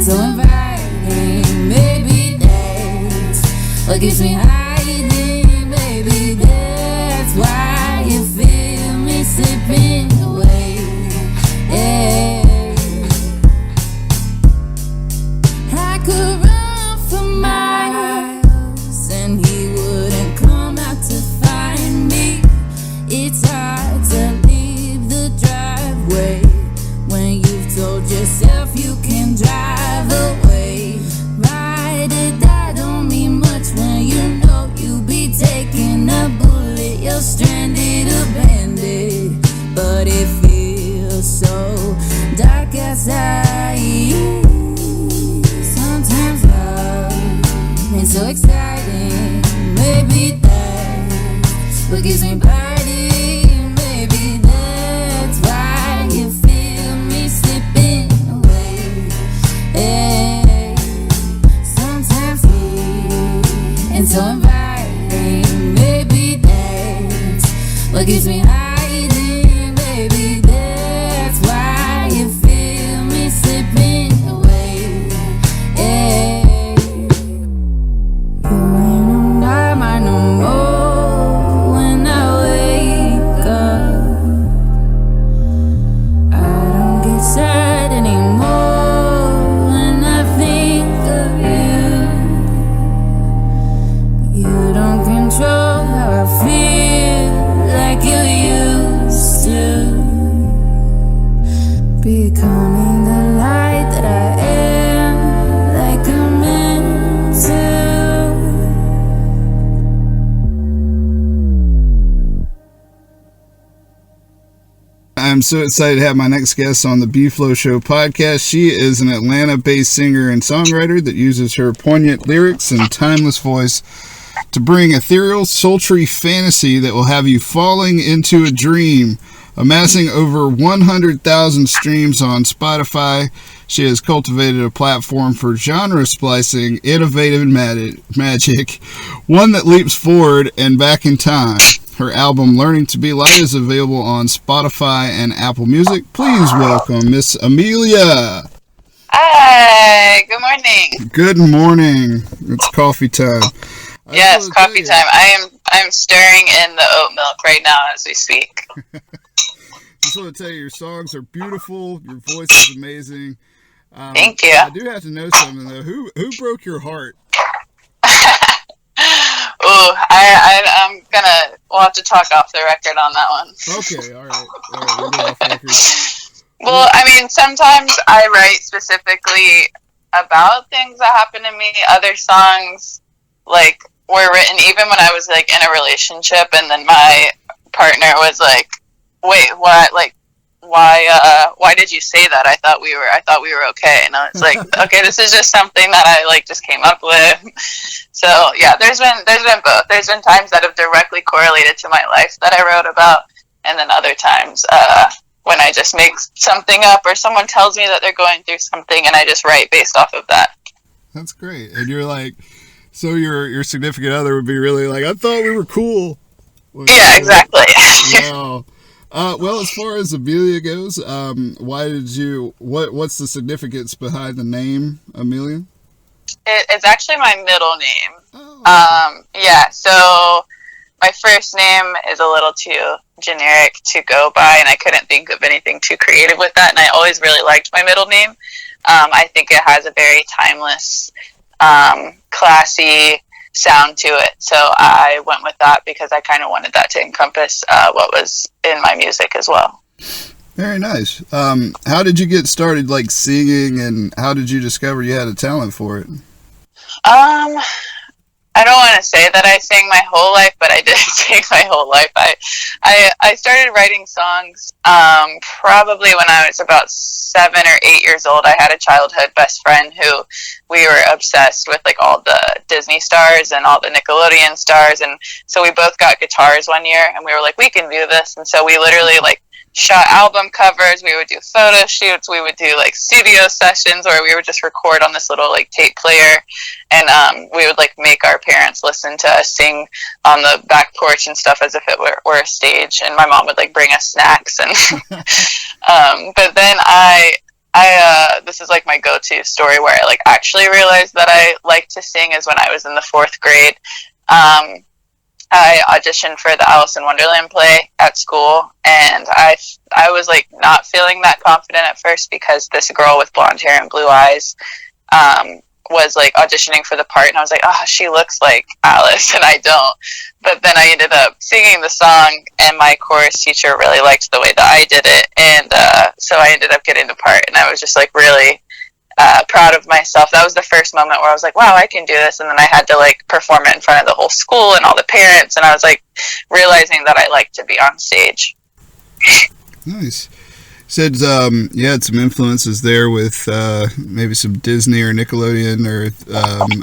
and so inviting. Maybe that's what keeps me hiding. Maybe that's why you feel me slipping away. Yeah. I could run for miles and he wouldn't come out to find me. It's hard to leave the driveway when you've told yourself you can drive away. Ride or die don't mean much when you know you'll be taking a bullet. You're stranded, abandoned, but it feels so dark outside. Sometimes love ain't so exciting. Maybe that's what gives me biting. Maybe that's why you feel me slipping away. Hey, sometimes sweet and so inviting. Maybe that's what gives me hiding. Maybe that's why you feel me slipping away. Hey, you ain't on my mind no more when I wake up. I don't get sad anymore when I think of you. You don't control how I feel like you used to. Becoming the light that I am, like I'm meant to. I'm so excited to have my next guest on the B-Flow Show podcast. She is an Atlanta-based singer and songwriter that uses her poignant lyrics and timeless voice to bring ethereal, sultry fantasy that will have you falling into a dream. Amassing over 100,000 streams on Spotify, she has cultivated a platform for genre-splicing, innovative magic, one that leaps forward and back in time. Her album, Learning to Be Light, is available on Spotify and Apple Music. Please welcome Miss Amelia. Hi, good morning. Good morning. It's coffee time. Yes, coffee time. I'm stirring in the oat milk right now as we speak. I just want to tell you, your songs are beautiful. Your voice is amazing. Thank you. I do have to know something though. Who broke your heart? Ooh, we'll have to talk off the record on that one. Okay, all right, we'll go off record. Well, I mean, sometimes I write specifically about things that happen to me. Other songs, like, were written even when I was, like, in a relationship, and then my partner was like, wait, what, like, why did you say that? I thought we were okay. And I was like, okay, this is just something that I like just came up with. So yeah, there's been both. There's been times that have directly correlated to my life that I wrote about, and then other times when I just make something up or someone tells me that they're going through something and I just write based off of that. That's great. And you're like, so your significant other would be really like, I thought we were cool. Yeah, exactly. Wow. Well, as far as Amelia goes, what's the significance behind the name Amelia? It's actually my middle name. Oh. Yeah, so my first name is a little too generic to go by, and I couldn't think of anything too creative with that, and I always really liked my middle name. I think it has a very timeless, classy sound to it, so I went with that because I kind of wanted that to encompass what was in my music as well. Very nice. How did you get started, like, singing, and how did you discover you had a talent for it? I don't want to say that I sang my whole life, but I did sing my whole life. I started writing songs probably when I was about 7 or 8 years old. I had a childhood best friend who we were obsessed with, like, all the Disney stars and all the Nickelodeon stars, and so we both got guitars one year, and we were like, we can do this. And so we literally, like, shot album covers, we would do photo shoots, we would do like studio sessions where we would just record on this little like tape player, and we would like make our parents listen to us sing on the back porch and stuff as if it were a stage, and my mom would like bring us snacks and but then the this is like my go-to story where I like actually realized that I like to sing is when I was in the 4th grade. I auditioned for the Alice in Wonderland play at school, and I was like not feeling that confident at first because this girl with blonde hair and blue eyes was like auditioning for the part, and I was like, oh, she looks like Alice and I don't. But then I ended up singing the song, and my chorus teacher really liked the way that I did it, and so I ended up getting the part, and I was just like really proud of myself. That was the first moment where I was like, wow, I can do this. And then I had to like perform it in front of the whole school and all the parents, and I was like realizing that I like to be on stage. Nice. Said you had some influences there with maybe some Disney or Nickelodeon or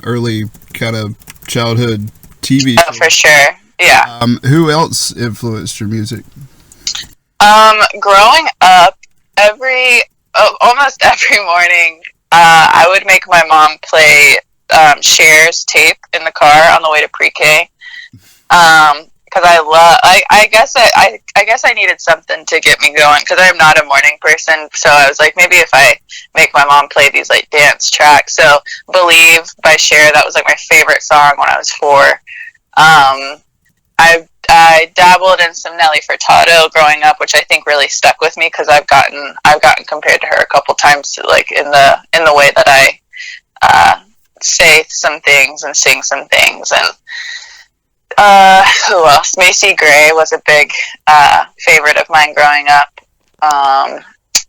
early kind of childhood TV. Oh, for sure. Yeah. Who else influenced your music? Growing up, almost every morning, I would make my mom play Cher's tape in the car on the way to pre-K. Because I guess I needed something to get me going, because I'm not a morning person. So I was like, maybe if I make my mom play these like dance tracks. So Believe by Cher, that was like my favorite song when I was 4. I dabbled in some Nelly Furtado growing up, which I think really stuck with me because I've gotten compared to her a couple times, like in the way that I say some things and sing some things. And who else? Macy Gray was a big favorite of mine growing up.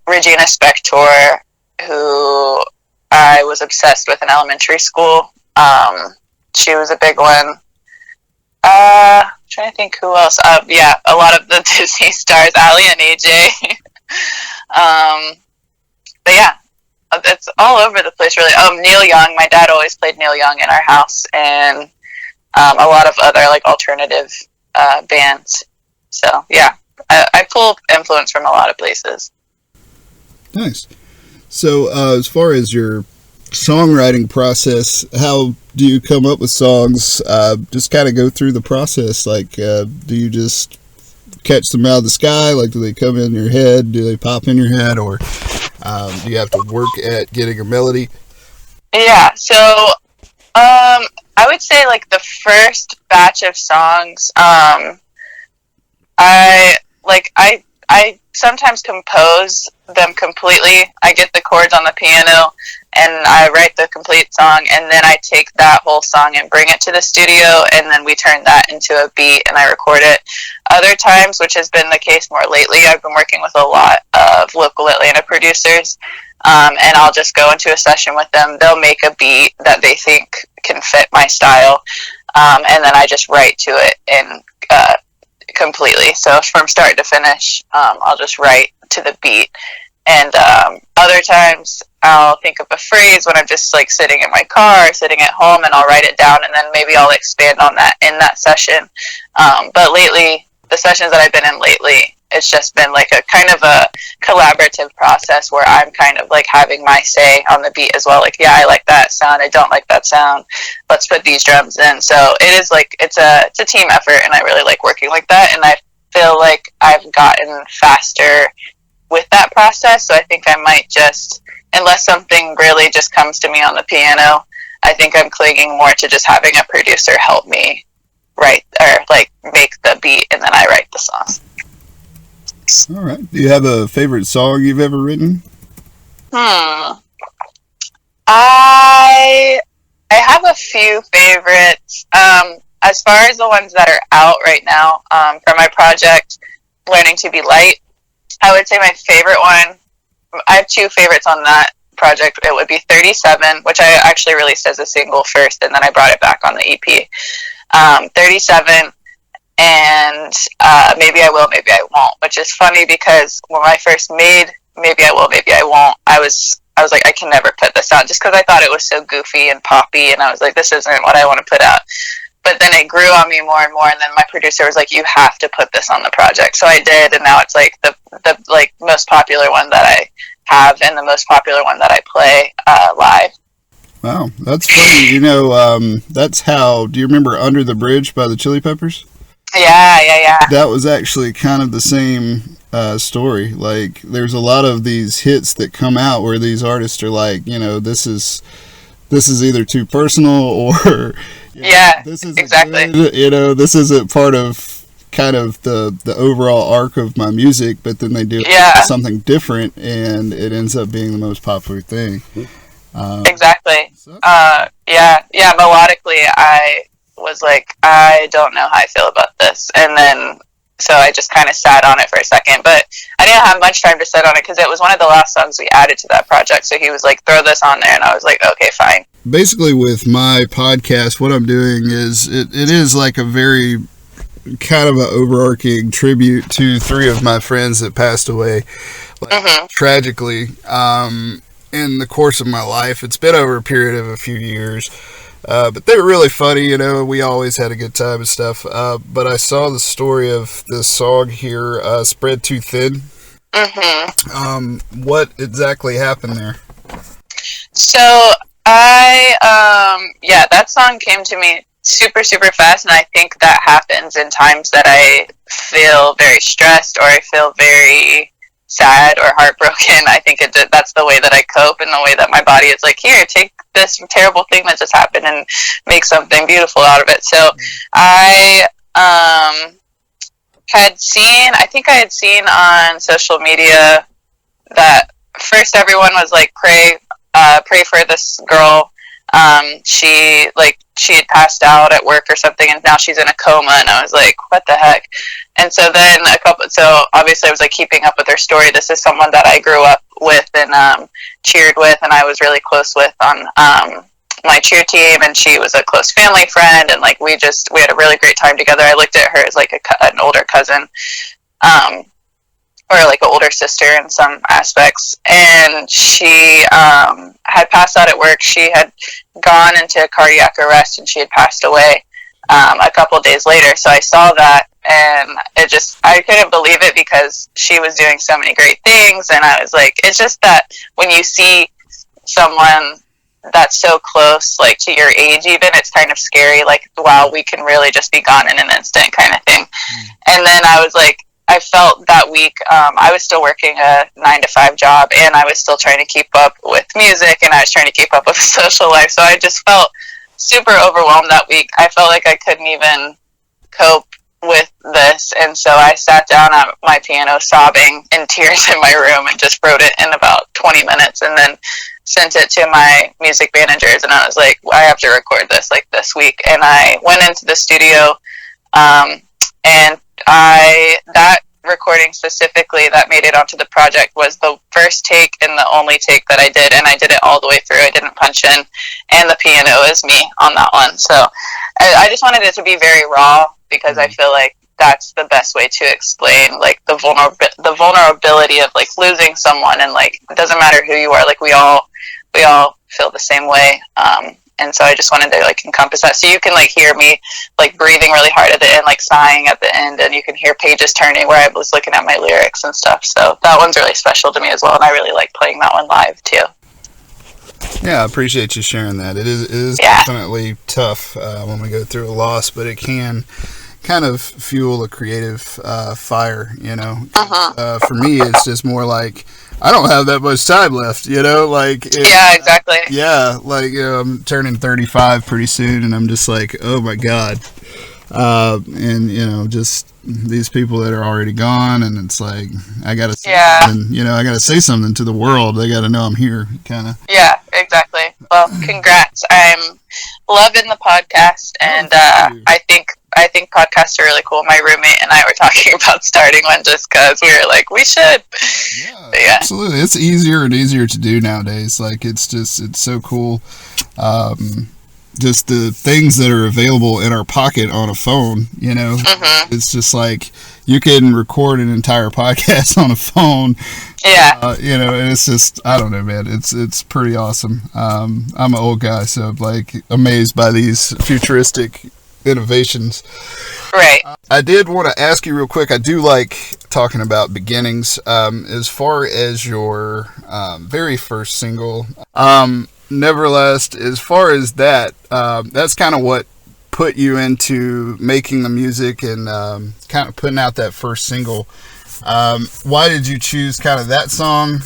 Regina Spektor, who I was obsessed with in elementary school. She was a big one. Trying to think who else. Yeah, a lot of the Disney stars, Ali and AJ. But yeah, it's all over the place, really. Neil Young. My dad always played Neil Young in our house, and a lot of other like alternative bands. So yeah, I pull influence from a lot of places. Nice. So as far as your songwriting process, how do you come up with songs? Just kind of go through the process. Like, do you just catch them out of the sky? Like, do they come in your head? Do they pop in your head? Or do you have to work at getting a melody? Yeah, so I would say like the first batch of songs, I sometimes compose them completely. I get the chords on the piano and I write the complete song, and then I take that whole song and bring it to the studio, and then we turn that into a beat and I record it. Other times, which has been the case more lately, I've been working with a lot of local Atlanta producers, and I'll just go into a session with them. They'll make a beat that they think can fit my style, and then I just write to it in completely. So from start to finish, I'll just write to the beat. And other times I'll think of a phrase when I'm just like sitting in my car, sitting at home, and I'll write it down, and then maybe I'll expand on that in that session. But lately, the sessions that I've been in lately, it's just been like a kind of a collaborative process where I'm kind of like having my say on the beat as well. Like, yeah, I like that sound. I don't like that sound. Let's put these drums in. So it is like, it's a team effort, and I really like working like that. And I feel like I've gotten faster with that process. So I think I might just, unless something really just comes to me on the piano, I think I'm clinging more to just having a producer help me write or like make the beat, and then I write the song. All right. Do you have a favorite song you've ever written? I have a few favorites. As far as the ones that are out right now, for my project, Learning to Be Light, I would say my favorite one, I have two favorites on that project. It would be 37, which I actually released as a single first, and then I brought it back on the EP. 37 and Maybe I Will, Maybe I Won't, which is funny because when I first made Maybe I Will, Maybe I Won't, I was like, I can never put this out, just because I thought it was so goofy and poppy, and I was like, this isn't what I want to put out. But then it grew on me more and more, and then my producer was like, you have to put this on the project. So I did, and now it's like the like most popular one that I have, and the most popular one that I play live. Wow, that's funny. You know, that's how. Do you remember "Under the Bridge" by the Chili Peppers? Yeah. That was actually kind of the same story. Like, there's a lot of these hits that come out where these artists are like, this is either too personal, or this isn't exactly good, this isn't part of kind of the overall arc of my music, but then they do something different and it ends up being the most popular thing. Exactly. Melodically, I was like, I don't know how I feel about this, and then so I just kind of sat on it for a second, but I didn't have much time to sit on it because it was one of the last songs we added to that project. So he was like, throw this on there, and I was like, okay, fine. Basically, with my podcast, what I'm doing is it is like a very kind of an overarching tribute to 3 of my friends that passed away tragically in the course of my life. It's been over a period of a few years, but they were really funny. We always had a good time and stuff. But I saw the story of this song here, Spread Too Thin. What exactly happened there? So that song came to me super, super fast, and I think that happens in times that I feel very stressed or I feel very sad or heartbroken. I think that's the way that I cope, and the way that my body is like, here, take this terrible thing that just happened and make something beautiful out of it. So I had seen on social media that first everyone was like, pray for this girl. She had passed out at work or something, and now she's in a coma, and I was like, what the heck? And so then so obviously I was like keeping up with her story. This is someone that I grew up with and cheered with, and I was really close with on my cheer team, and she was a close family friend, and like we had a really great time together. I looked at her as like an older cousin, or like an older sister in some aspects, and she had passed out at work. She had gone into cardiac arrest, and she had passed away a couple of days later. So I saw that, and I couldn't believe it because she was doing so many great things, and I was like, it's just that when you see someone that's so close, like to your age even, it's kind of scary, like, wow, we can really just be gone in an instant kind of thing. And then I was like, I felt that week, I was still working a 9-to-5 job, and I was still trying to keep up with music, and I was trying to keep up with social life. So I just felt super overwhelmed that week. I felt like I couldn't even cope with this. And so I sat down at my piano sobbing in tears in my room and just wrote it in about 20 minutes and then sent it to my music managers. And I was like, I have to record this like this week. And I went into the studio, and that recording specifically that made it onto the project was the first take and the only take that I did, and I did it all the way through. I didn't punch in, and the piano is me on that one. So I just wanted it to be very raw, because I feel like that's the best way to explain like the vulnerability of like losing someone, and like it doesn't matter who you are, like we all feel the same way. And so I just wanted to like encompass that. So you can like hear me like breathing really hard at the end, like sighing at the end, and you can hear pages turning where I was looking at my lyrics and stuff. So that one's really special to me as well, and I really like playing that one live too. Yeah, I appreciate you sharing that. It is definitely tough when we go through a loss, but it can kind of fuel a creative fire, you know. For me, it's just more like, I don't have that much time left, you know, like... Yeah, exactly. Yeah, like, you know, I'm turning 35 pretty soon, and I'm just like, oh my God. And, you know, just these people that are already gone, and it's like, I gotta say something, you know, I gotta say something to the world. They gotta know I'm here, kind of. Yeah, exactly. Well, congrats. I'm loving the podcast, and I think podcasts are really cool. My roommate and I were talking about starting one just because we were like, we should. Yeah, absolutely. It's easier and easier to do nowadays. Like, it's so cool. Just the things that are available in our pocket on a phone, you know. It's just like, you can record an entire podcast on a phone. Yeah. You know, and it's just, I don't know, man. It's pretty awesome. I'm an old guy, so I'm like amazed by these futuristic innovations. Right. I did want to ask you real quick, I do like talking about beginnings. As far as your very first single, Neverlast, as far as that, that's kind of what put you into making the music and kind of putting out that first single. Why did you choose kind of that song?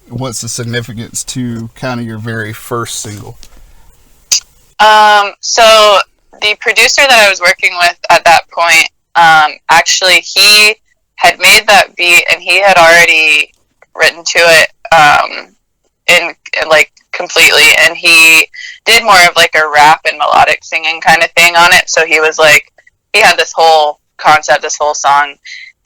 What's the significance to kind of your very first single? So the producer that I was working with at that point, actually, he had made that beat and he had already written to it in like completely, and he did more of like a rap and melodic singing kind of thing on it. So he was like, he had this whole concept, this whole song,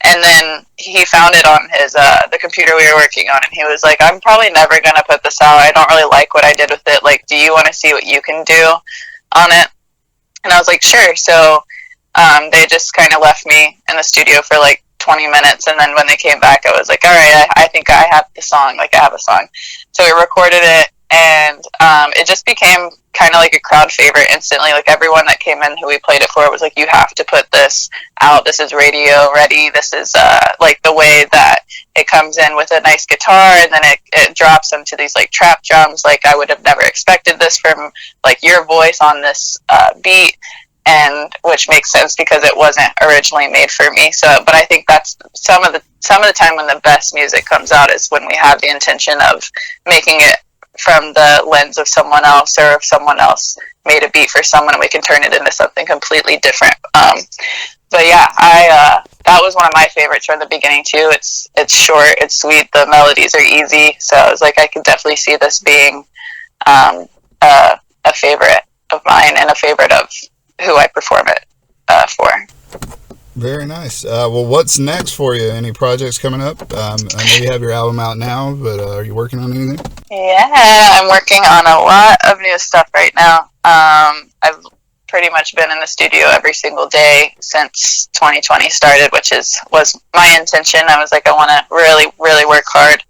and then he found it on his the computer we were working on, and he was like, I'm probably never gonna put this out. I don't really like what I did with it. Like, do you want to see what you can do on it? And I was like, sure. So they just kind of left me in the studio for like 20 minutes, and then when they came back, I was like, all right, I think I have the song. Like, I have a song. So we recorded it, and it just became kind of like a crowd favorite instantly. Like, everyone that came in who we played it for was like, you have to put this out. This is radio ready. This is like the way that it comes in with a nice guitar, and then it drops into these like trap drums. Like, I would have never expected this from like your voice on this beat, and which makes sense because it wasn't originally made for me. So, but I think that's some of the time when the best music comes out is when we have the intention of making it from the lens of someone else, or if someone else made a beat for someone and we can turn it into something completely different. But yeah, that was one of my favorites from the beginning too. It's short, it's sweet, the melodies are easy, so I was like, I could definitely see this being a favorite of mine and a favorite of who I perform it for. Very nice. Well, what's next for you? Any projects coming up? I know you have your album out now, but are you working on anything? Yeah, I'm working on a lot of new stuff right now. I've pretty much been in the studio every single day since 2020 started, which was my intention. I was like, I want to really, really work hard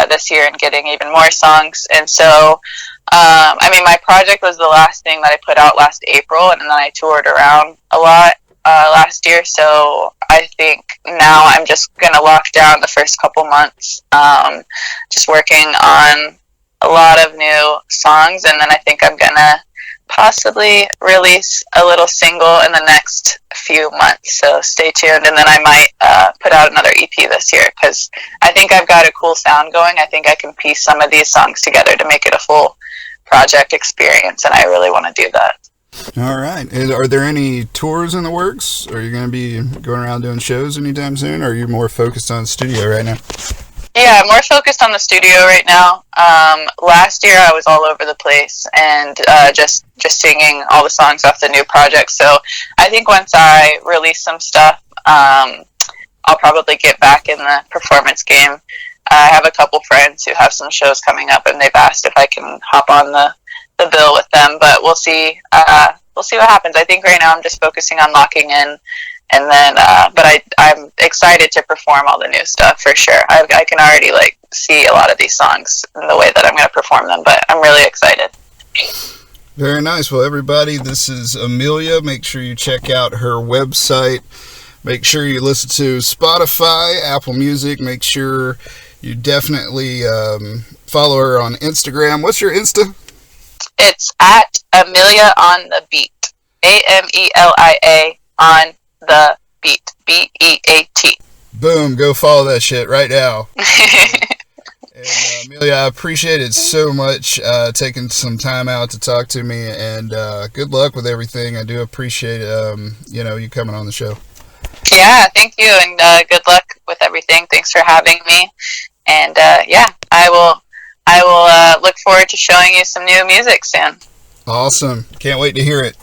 this year and getting even more songs. And so, I mean, my project was the last thing that I put out last April, and then I toured around a lot last year. So I think now I'm just going to lock down the first couple months, just working on a lot of new songs, and then I think I'm going to possibly release a little single in the next few months, so stay tuned. And then I might put out another EP this year, because I think I've got a cool sound going. I think I can piece some of these songs together to make it a full project experience, and I really want to do that. All right. Are there any tours in the works? Are you going to be going around doing shows anytime soon, or are you more focused on studio right now? Yeah, I'm more focused on the studio right now. Last year I was all over the place and just singing all the songs off the new project. So I think once I release some stuff, I'll probably get back in the performance game. I have a couple friends who have some shows coming up, and they've asked if I can hop on the bill with them, but we'll see what happens. I think right now I'm just focusing on locking in, and then but I'm excited to perform all the new stuff for sure. I can already like see a lot of these songs in the way that I'm going to perform them, but I'm really excited. Very nice. Well, everybody, this is Amelia. Make sure you check out her website. Make sure you listen to Spotify, Apple Music. Make sure you definitely follow her on Instagram. What's your Insta? It's at Amelia on the Beat. Amelia on the Beat. BEAT. Boom. Go follow that shit right now. And Amelia, I appreciate it so much taking some time out to talk to me, and good luck with everything. I do appreciate you coming on the show. Yeah, thank you, and good luck with everything. Thanks for having me. And I will look forward to showing you some new music soon. Awesome. Can't wait to hear it.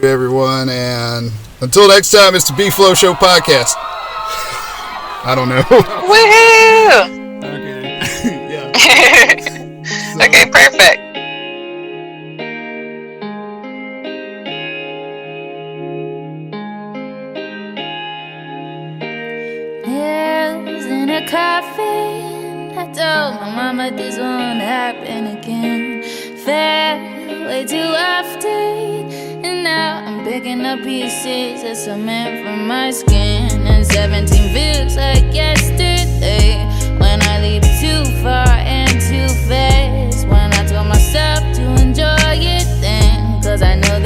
Everyone, and until next time, it's the B-Flow Show Podcast. I don't know. Woohoo! Okay. Yeah. Okay, perfect. Nails in a coffin. I told my mama this won't happen again. Fell way too often, and now I'm picking up pieces of cement from my skin. And 17 feels like yesterday when I leap too far and too fast. When I told myself to enjoy it then, 'cause I know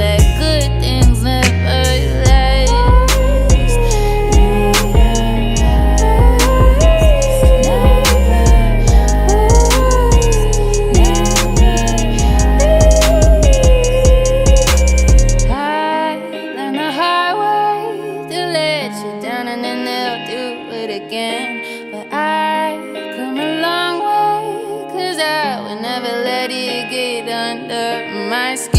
let it get under my skin.